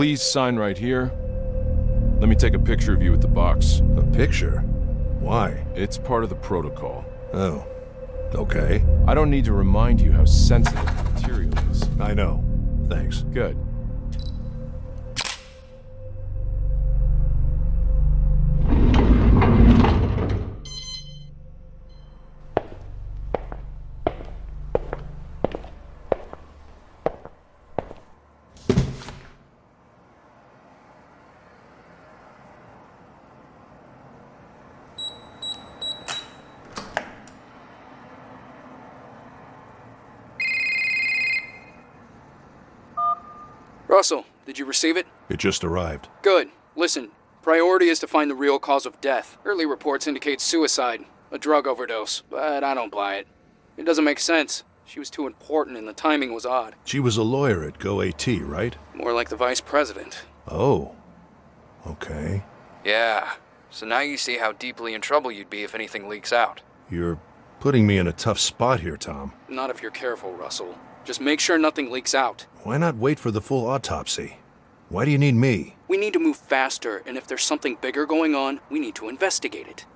Please sign right here. Let me take a picture of you with the box. A picture? Why? It's part of the protocol. Oh, okay. I don't need to remind you how sensitive the material is. I know. Thanks. Good. Russell, did you receive it? It just arrived. Good. Listen, priority is to find the real cause of death. Early reports indicate suicide, a drug overdose, but I don't buy it. It doesn't make sense. She was too important and the timing was odd. She was a lawyer at GoAT, right? More like the vice president. Oh. Okay. Yeah. So now you see how deeply in trouble you'd be if anything leaks out. You're putting me in a tough spot here, Tom. Not if you're careful, Russell. Just make sure nothing leaks out. Why not wait for the full autopsy? Why do you need me? We need to move faster, and if there's something bigger going on, we need to investigate it.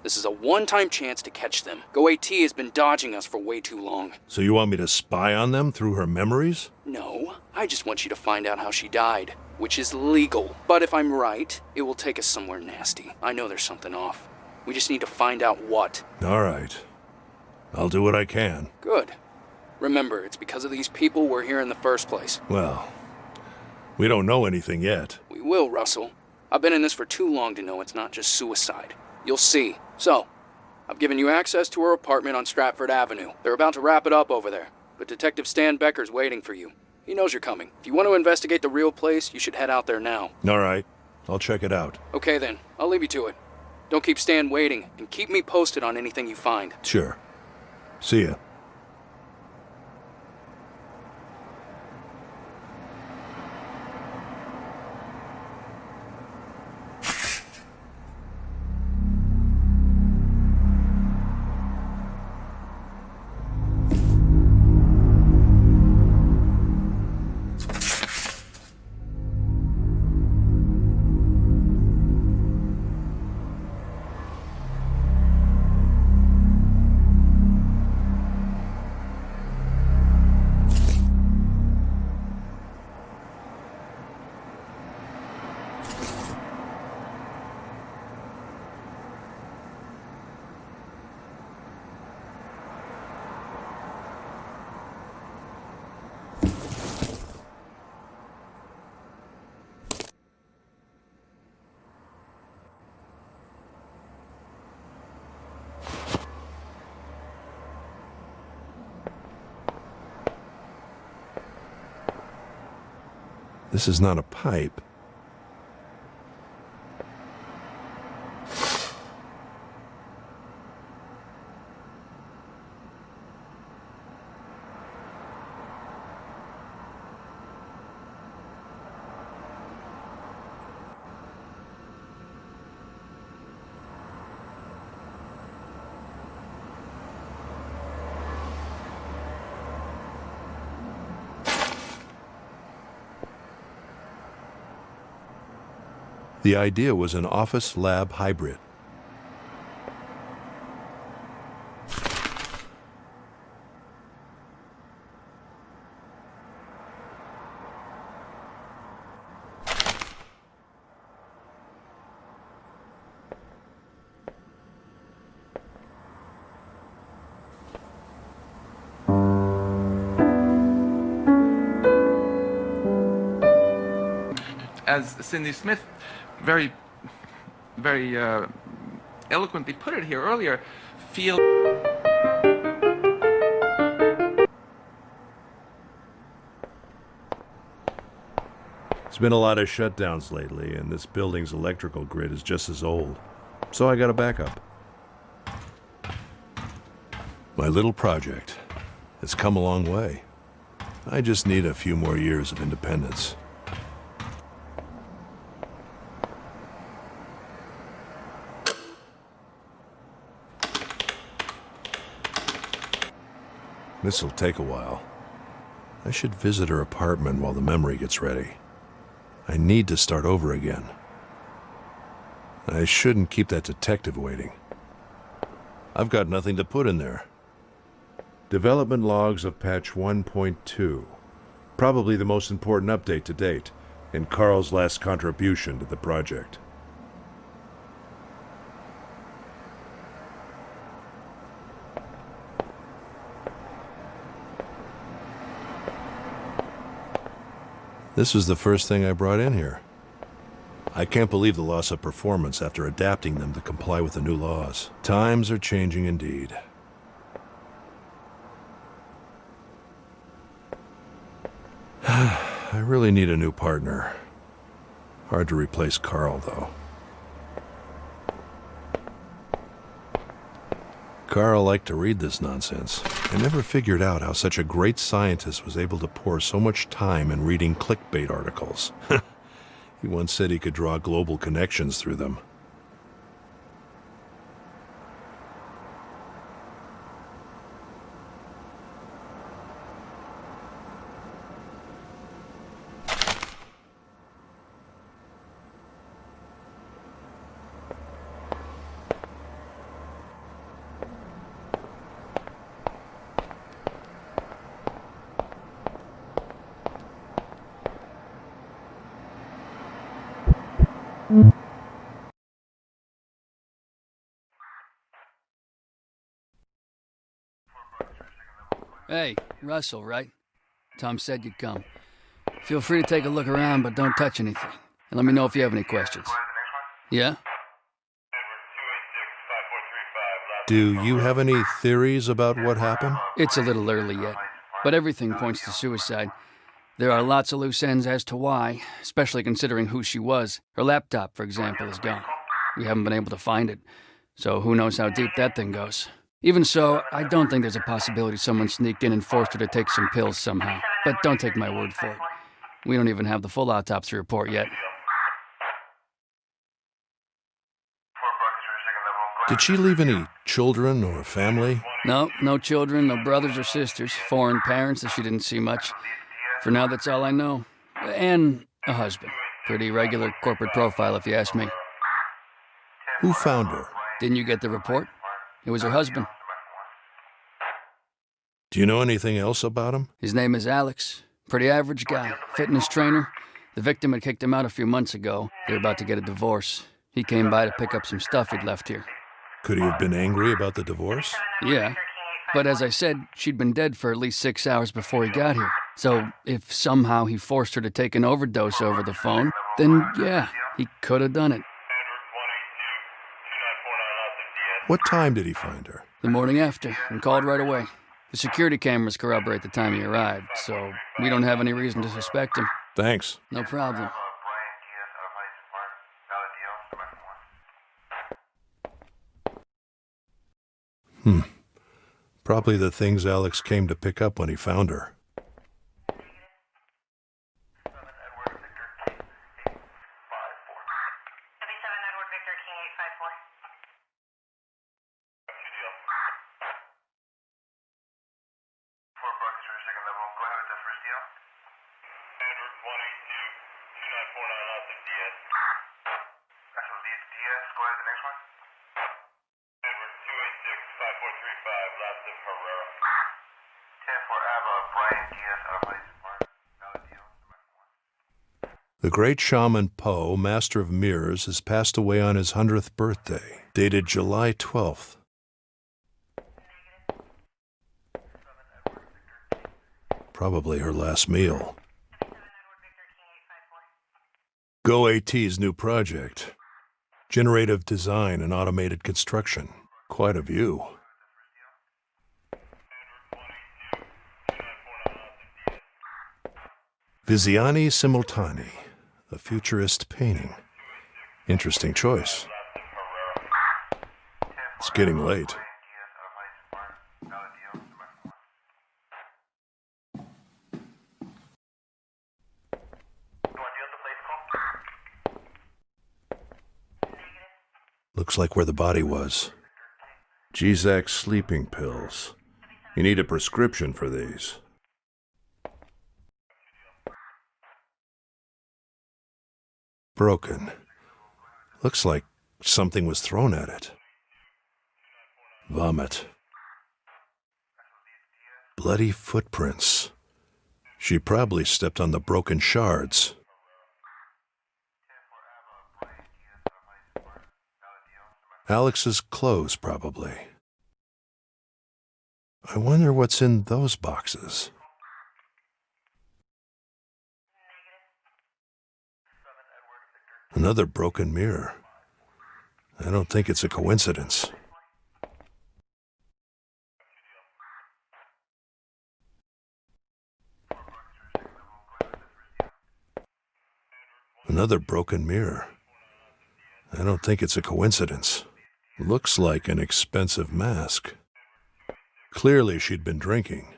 This is a one-time chance to catch them. GoAT has been dodging us for way too long. So you want me to spy on them through her memories? No, I just want you to find out how she died, which is legal. But if I'm right, it will take us somewhere nasty. I know there's something off. We just need to find out what. All right. I'll do what I can. Good. Remember, it's because of these people we're here in the first place. Well, we don't know anything yet. We will, Russell. I've been in this for too long to know it's not just suicide. You'll see. So, I've given you access to her apartment on Stratford Avenue. They're about to wrap it up over there, but Detective Stan Becker's waiting for you. He knows you're coming. If you want to investigate the real place, you should head out there now. All right. I'll check it out. Okay then, I'll leave you to it. Don't keep Stan waiting, and keep me posted on anything you find. Sure. See ya. This is not a pipe. The idea was an office-lab hybrid. as Cindy Smith very, very eloquently put it here earlier, feel... There's been a lot of shutdowns lately, and this building's electrical grid is just as old. So I got a backup. My little project has come a long way. I just need a few more years of independence. This'll take a while. I should visit her apartment while the memory gets ready. I need to start over again. I shouldn't keep that detective waiting. I've got nothing to put in there. Development logs of patch 1.2. Probably the most important update to date, and Carl's last contribution to the project. This was the first thing I brought in here. I can't believe the loss of performance after adapting them to comply with the new laws. Times are changing indeed. I really need a new partner. Hard to replace Carl, though. Carl liked to read this nonsense. I never figured out how such a great scientist was able to pour so much time in reading clickbait articles. He once said he could draw global connections through them. Hey, Russell, right? Tom said you'd come. Feel free to take a look around, but don't touch anything. And let me know if you have any questions. Yeah? Do you have any theories about what happened? It's a little early yet, but everything points to suicide. There are lots of loose ends as to why, especially considering who she was. Her laptop, for example, is gone. We haven't been able to find it, so who knows how deep that thing goes. Even so, I don't think there's a possibility someone sneaked in and forced her to take some pills somehow. But don't take my word for it. We don't even have the full autopsy report yet. Did she leave any children or family? No children, no brothers or sisters, foreign parents that she didn't see much. For now, that's all I know. And a husband. Pretty regular corporate profile, if you ask me. Who found her? Didn't you get the report? It was her husband. Do you know anything else about him? His name is Alex. Pretty average guy. Fitness trainer. The victim had kicked him out a few months ago. They were about to get a divorce. He came by to pick up some stuff he'd left here. Could he have been angry about the divorce? Yeah. But as I said, she'd been dead for at least 6 hours before he got here. So if somehow he forced her to take an overdose over the phone, then yeah, he could have done it. What time did he find her? The morning after, and called right away. The security cameras corroborate the time he arrived, so we don't have any reason to suspect him. Thanks. No problem. Probably the things Alex came to pick up when he found her. The great shaman Poe, master of mirrors, has passed away on his 100th birthday, dated July 12th. Probably her last meal. GoAT's new project. Generative design and automated construction. Quite a view. Visioni Simultanei, a futurist painting. Interesting choice. It's getting late. Looks like where the body was. Gzak sleeping pills. You need a prescription for these. Broken. Looks like something was thrown at it. Vomit. Bloody footprints. She probably stepped on the broken shards. Alex's clothes, probably. I wonder what's in those boxes. Another broken mirror. I don't think it's a coincidence. Another broken mirror. I don't think it's a coincidence. Looks like an expensive mask. Clearly she'd been drinking.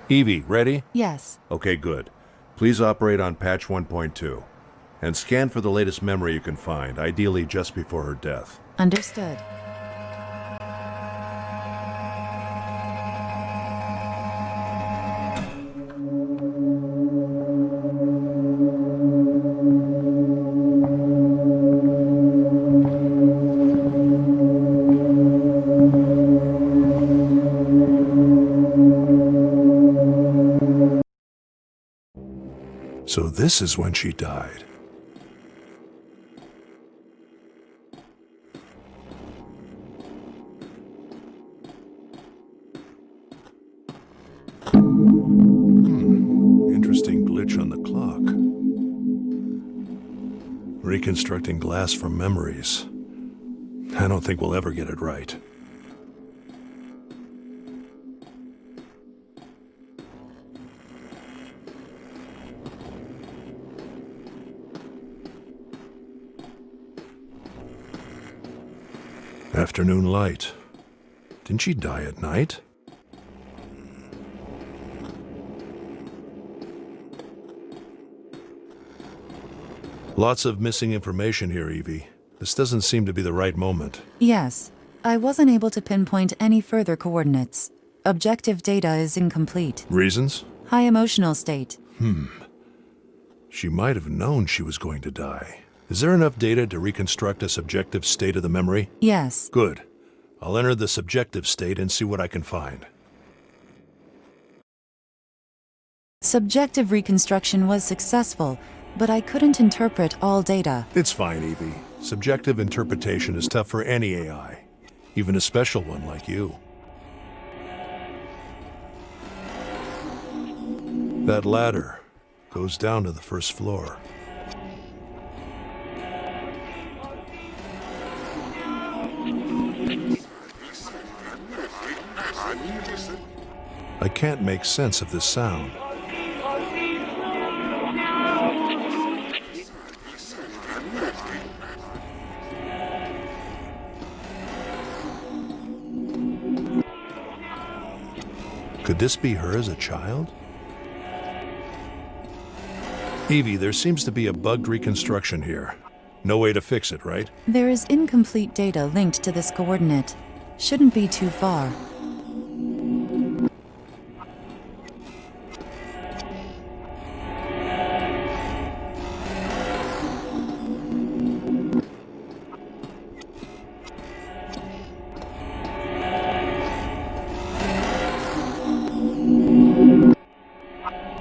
Evie, ready? Yes. Okay, good. Please operate on patch 1.2. And scan for the latest memory you can find, ideally just before her death. Understood. So this is when she died. Interesting glitch on the clock. Reconstructing glass from memories. I don't think we'll ever get it right. Afternoon light. Didn't she die at night? Lots of missing information here, Evie. This doesn't seem to be the right moment. Yes. I wasn't able to pinpoint any further coordinates. Objective data is incomplete. Reasons? High emotional state. She might have known she was going to die. Is there enough data to reconstruct a subjective state of the memory? Yes. Good. I'll enter the subjective state and see what I can find. Subjective reconstruction was successful, but I couldn't interpret all data. It's fine, Evie. Subjective interpretation is tough for any AI, even a special one like you. That ladder goes down to the first floor. I can't make sense of this sound. Could this be her as a child? Evie, there seems to be a bugged reconstruction here. No way to fix it, right? There is incomplete data linked to this coordinate. Shouldn't be too far.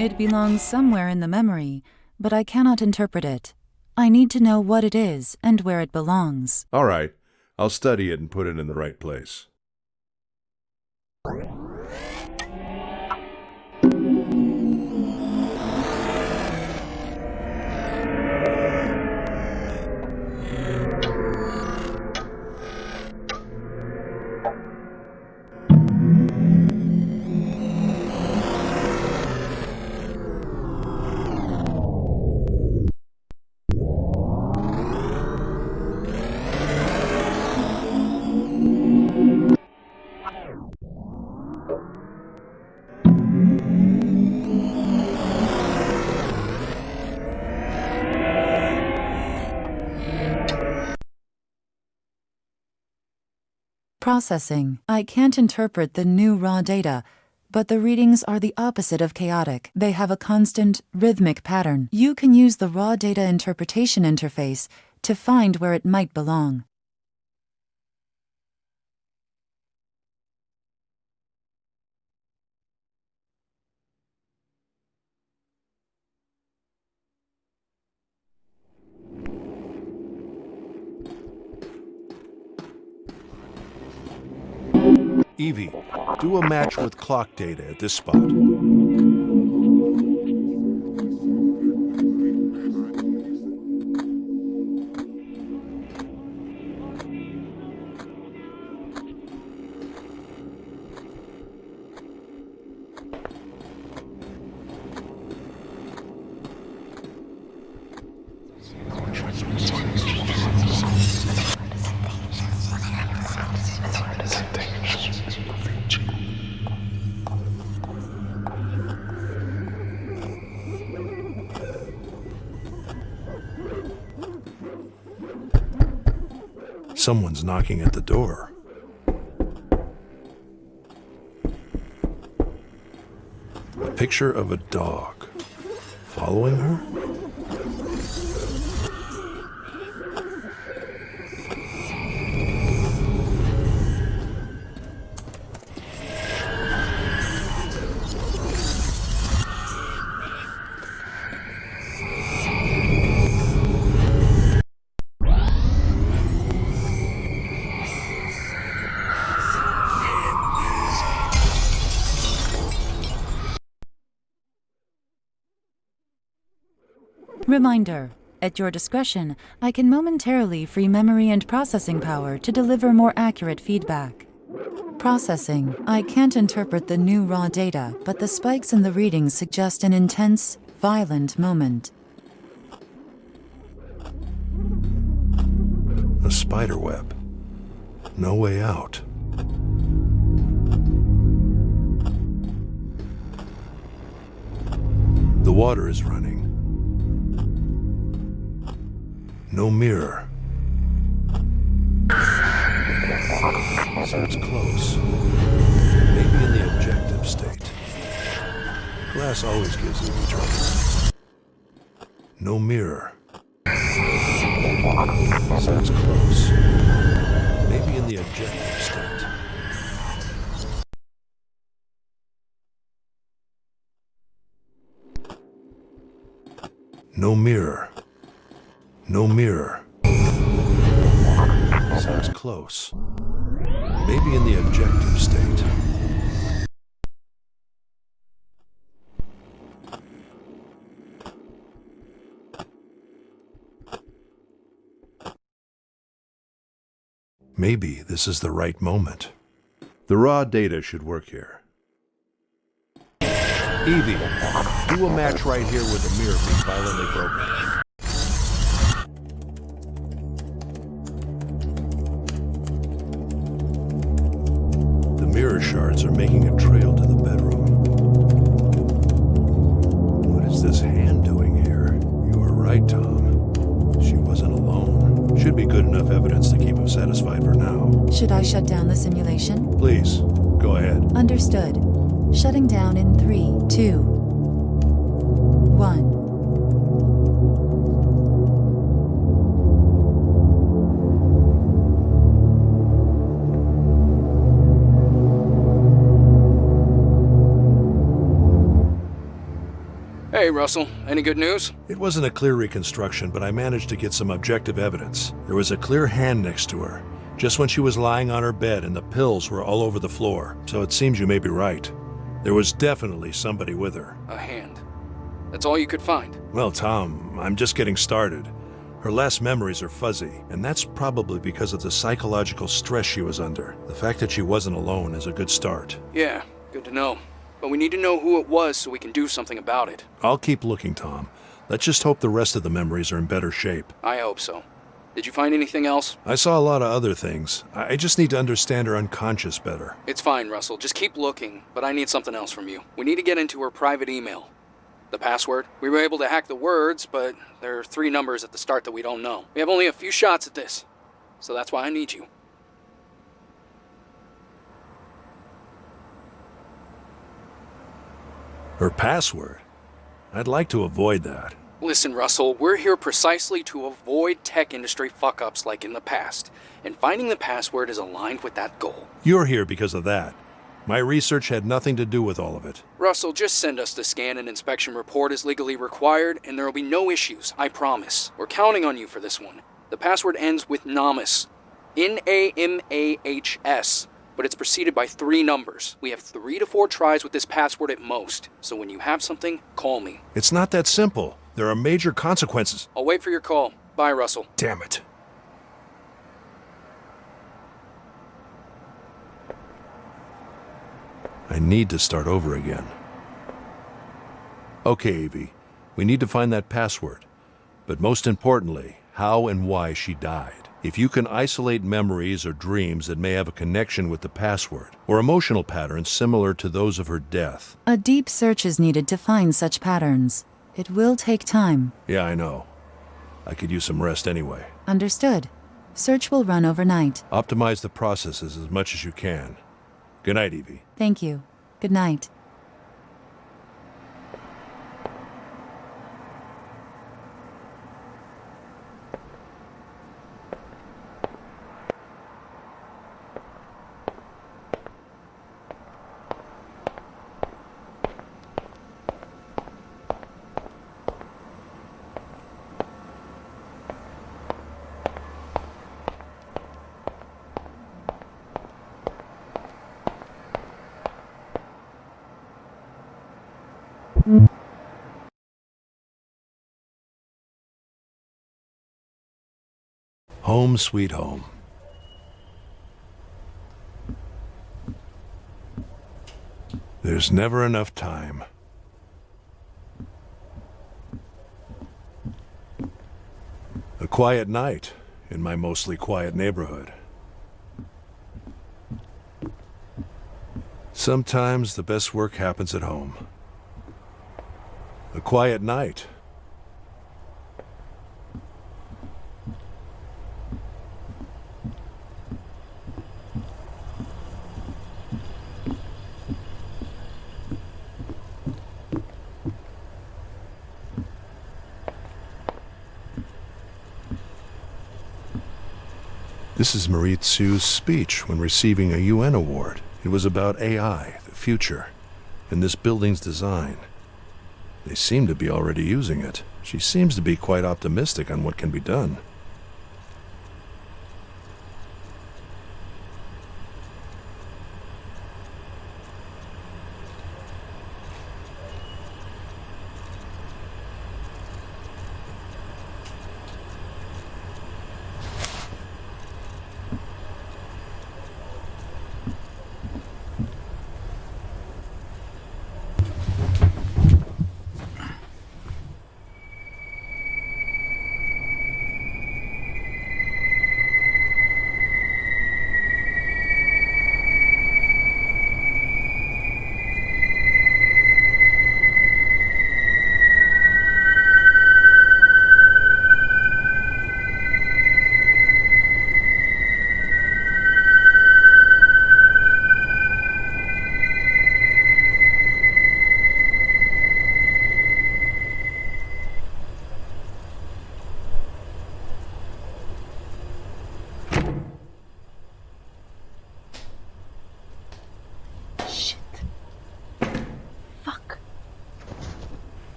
It belongs somewhere in the memory, but I cannot interpret it. I need to know what it is and where it belongs. All right. I'll study it and put it in the right place. Processing. I can't interpret the new raw data, but the readings are the opposite of chaotic. They have a constant, rhythmic pattern. You can use the raw data interpretation interface to find where it might belong. Evie, do a match with clock data at this spot. Someone's knocking at the door. A picture of a dog. Following her? Reminder. At your discretion, I can momentarily free memory and processing power to deliver more accurate feedback. Processing. I can't interpret the new raw data, but the spikes in the readings suggest an intense, violent moment. A spider web. No way out. The water is running. No mirror. So it's close. Maybe in the objective state. Glass always gives you trouble. No mirror. So it's close. Maybe in the objective state. No mirror. No mirror. Sounds close. Maybe in the objective state. Maybe this is the right moment. The raw data should work here. Evie, do a match right here with the mirror being violently broken. Mirror shards are making a trail to the bedroom. What is this hand doing here? You were right, Tom. She wasn't alone. Should be good enough evidence to keep him satisfied for now. Should I shut down the simulation? Please, go ahead. Understood. Shutting down in 3, 2, 1. Hey, Russell. Any good news? It wasn't a clear reconstruction, but I managed to get some objective evidence. There was a clear hand next to her, just when she was lying on her bed, and the pills were all over the floor. So it seems you may be right. There was definitely somebody with her. A hand. That's all you could find? Well, Tom, I'm just getting started. Her last memories are fuzzy, and that's probably because of the psychological stress she was under. The fact that she wasn't alone is a good start. Yeah, good to know. But we need to know who it was so we can do something about it. I'll keep looking, Tom. Let's just hope the rest of the memories are in better shape. I hope so. Did you find anything else? I saw a lot of other things. I just need to understand her unconscious better. It's fine, Russell. Just keep looking, but I need something else from you. We need to get into her private email. The password. We were able to hack the words, but there are 3 numbers at the start that we don't know. We have only a few shots at this, so that's why I need you. Her password? I'd like to avoid that. Listen, Russell, we're here precisely to avoid tech industry fuck-ups like in the past, and finding the password is aligned with that goal. You're here because of that. My research had nothing to do with all of it. Russell, just send us the scan and inspection report as legally required, and there will be no issues, I promise. We're counting on you for this one. The password ends with Namahs. Namahs. But it's preceded by 3 numbers. We have 3 to 4 tries with this password at most, so when you have something, call me. It's not that simple. There are major consequences. I'll wait for your call. Bye, Russell. Damn it. I need to start over again. Okay, Evie. We need to find that password. But most importantly, how and why she died. If you can isolate memories or dreams that may have a connection with the password, or emotional patterns similar to those of her death. A deep search is needed to find such patterns. It will take time. Yeah, I know. I could use some rest anyway. Understood. Search will run overnight. Optimize the processes as much as you can. Good night, Evie. Thank you. Good night. Home sweet home. There's never enough time. A quiet night in my mostly quiet neighborhood. Sometimes the best work happens at home. A quiet night. This is Marie Tsu's speech when receiving a UN award. It was about AI, the future, and this building's design. They seem to be already using it. She seems to be quite optimistic on what can be done.